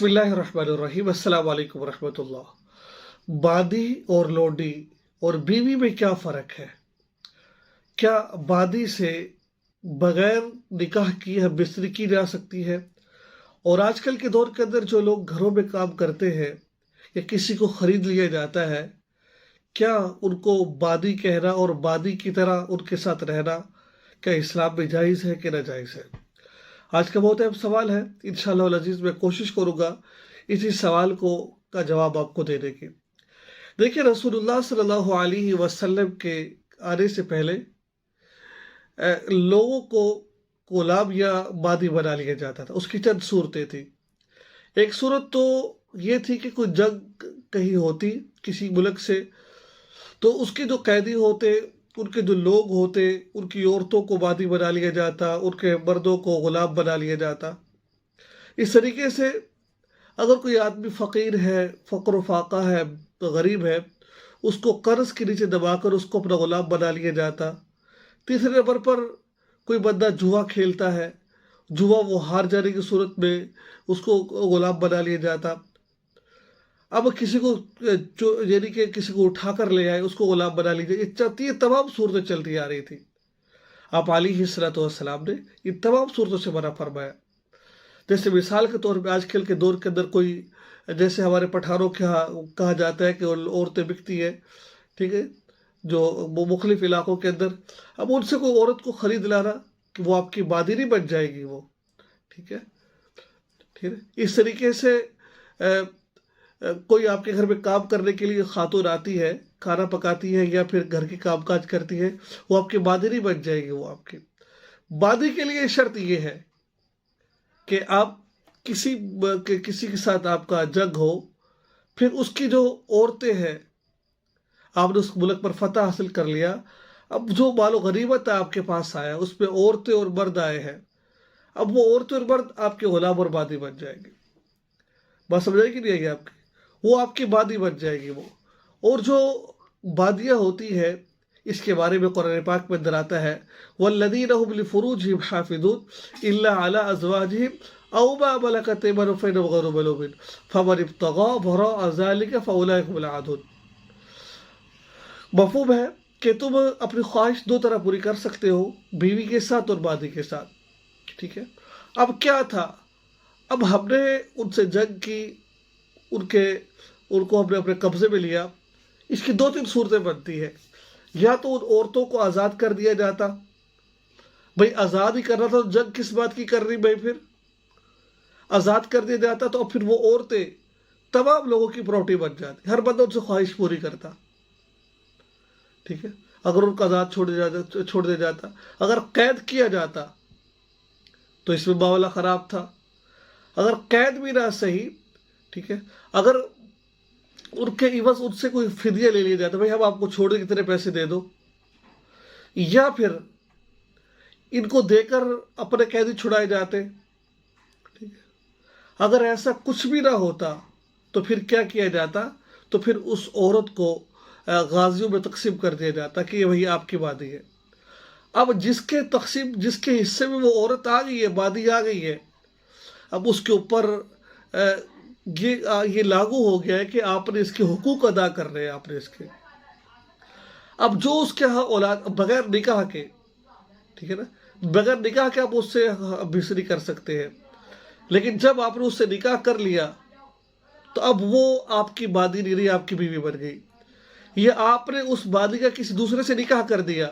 बिस्मिल्लाहिर्रहमानिर्रहीम अस्सलाम वालेकुम वरहमतुल्लाह। बादी और लोडी और बीवी में क्या फ़र्क है? क्या बादी से बगैर निकाह किए हम बिस्तरी की जा सकती है? और आजकल के दौर के अंदर जो लोग घरों में काम करते हैं या किसी को ख़रीद लिया जाता है, क्या उनको बादी कहना और बादी की तरह उनके साथ रहना क्या इस्लाम में जायज़ है कि नाजायज़ है? आज का बहुत अहम सवाल है। इंशाअल्लाह अज़ीज़ मैं कोशिश करूँगा इसी सवाल का जवाब आपको देने की। देखिए, रसूलुल्लाह सल्लल्लाहु अलैहि वसल्लम के आने से पहले लोगों को गुलाम या बादी बना लिया जाता था। उसकी चंद सूरतें थी। एक सूरत तो ये थी कि कोई जंग कहीं होती किसी मुल्क से, तो उसके जो कैदी होते, उनके जो लोग होते, उनकी औरतों को बादी बना लिया जाता, उनके मर्दों को गुलाम बना लिया जाता। इस तरीके से अगर कोई आदमी फ़कीर है, फ़क्र फाका है, गरीब है, उसको कर्ज के नीचे दबाकर उसको अपना गुलाम बना लिया जाता। तीसरे नंबर पर कोई बंदा जुआ खेलता है, जुआ वो हार जाने की सूरत में उसको गुलाम बना लिया जाता। अब किसी को यानी कि किसी को उठा कर ले आए, उसको गुलाम बना लीजिए। ये तमाम सूरतें चलती आ रही थी। आप अलैहिस्सलाम ने इन तमाम सूरतों से मना फरमाया। जैसे मिसाल के तौर पे आजकल के दौर के अंदर कोई, जैसे हमारे पठानों के यहाँ कहा जाता है कि औरतें बिकती है, ठीक है, जो मुख्तलिफ इलाकों के अंदर। अब उनसे कोई औरत को ख़रीद लाना कि वो आपकी बादी नहीं बन जाएगी वो, ठीक है। इस तरीके से कोई आपके घर में काम करने के लिए खातून आती है, खाना पकाती है या फिर घर के कामकाज करती है, वो आपकी बादी नहीं बन जाएगी। वो आपकी बादी के लिए शर्त ये है कि आप किसी के साथ आपका जंग हो, फिर उसकी जो औरतें हैं, आपने उस मुल्क पर फतह हासिल कर लिया, अब जो मालो गनीमत आपके पास आया उसमें औरतें और मर्द आए हैं, अब वो औरतें और मर्द आपके गुलाम और बादी बन जाएंगे। बात समझ आएगी नहीं आएगी आपकी? वो आपकी बादी बन जाएगी वो। और जो बादियाँ होती है, इसके बारे में कुरान पाक में अंदर आता है, वल्लज़ीना हुम लिफ़ुरूजिहिम हाफ़िज़ून इल्ला अला अज़वाजिहिम औ मा मलकत अयमानुहुम फ़इन्नहुम ग़ैरु मलूमीन फ़मन इब्तग़ा वराअ ज़ालिका फ़उलाइका हुमुल आदून। मफ़हूम है कि तुम अपनी ख्वाहिश दो तरह पूरी कर सकते हो, बीवी के साथ और बादी के साथ, ठीक है। अब क्या था, अब हमने उनसे जंग की, उनको हमने अपने कब्जे में लिया। इसकी दो तीन सूरतें बनती है। या तो उन औरतों को आज़ाद कर दिया जाता, भाई आज़ाद ही करना था तो जंग किस बात की कर रही भाई, फिर आज़ाद कर दिया जाता तो अब फिर वो औरतें तमाम लोगों की प्रॉपर्टी बन जाती, हर बंदा उनसे ख्वाहिश पूरी करता, ठीक है। अगर उनको आज़ाद छोड़ दिया जाता, अगर कैद किया जाता तो इसमें मामला ख़राब था। अगर कैद भी ना सही, ठीक है, अगर उनके इवज़ उनसे कोई फिदिया ले लिया जाता, भाई हम आपको छोड़ने के कितने पैसे दे दो, या फिर इनको देकर अपने कैदी छुड़ाए जाते, ठीक है। अगर ऐसा कुछ भी ना होता तो फिर क्या किया जाता, तो फिर उस औरत को गाजियों में तकसीम कर दिया जाता कि ये वही आपकी बादी है। अब जिसके हिस्से में वो औरत आ गई है, बादी आ गई है, अब उसके ऊपर ये लागू हो गया है कि आपने इसके हुकूक अदा कर रहे हैं आपने इसके। अब जो उसके यहाँ औलाद बगैर निकाह के, ठीक है ना, बगैर निकाह के आप उससे बिसरी कर सकते हैं, लेकिन जब आपने उससे निकाह कर लिया तो अब वो आपकी बादी नहीं रही, आपकी बीवी बन गई। ये आपने उस बादी का किसी दूसरे से निकाह कर दिया,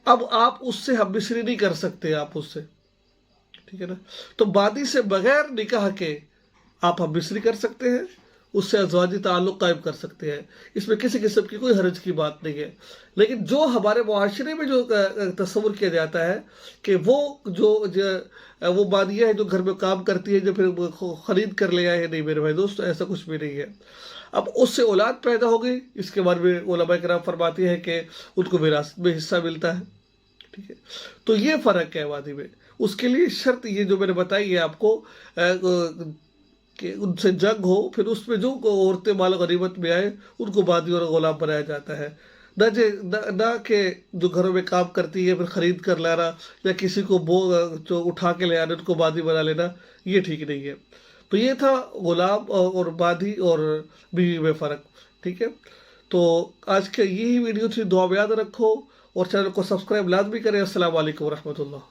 अब आप उससे हम बिसरी नहीं कर सकते आप उससे, ठीक है ना। तो बादी से बगैर निकाह के आप हम बिसरी कर सकते हैं, उससे अज़वाजी ताल्लुक़ कायम कर सकते हैं, इसमें किसी किस्म की कोई हर्ज की बात नहीं है। लेकिन जो हमारे मुआशरे में जो तस्वुर किया जाता है कि वो बादियाँ हैं जो घर में काम करती है, जो फिर ख़रीद कर ले आए हैं, नहीं मेरे भाई दोस्त, ऐसा कुछ भी नहीं है। अब उससे औलाद पैदा हो गई, इसके बारे में उलमा किराम फरमाती है कि उनको विरासत में हिस्सा मिलता है, ठीक है। तो ये फ़र्क है बादी में। उसके लिए शर्त ये जो मैंने बताई है आपको कि उनसे जंग हो, फिर उसमें जो औरतें माल गनीमत में आए उनको बादी और गुलाम बनाया जाता है, ना कि जो घरों में काम करती है फिर ख़रीद कर लाना या किसी को जो उठा के ले आना उनको बादी बना लेना, ये ठीक नहीं है। تو یہ تھا غلام اور بادی اور بیوی میں فرق. ٹھیک ہے، تو آج کے یہی ویڈیو تھی. دعا میں یاد رکھو اور چینل کو سبسکرائب لازمی کریں. السلام علیکم ورحمۃ اللہ.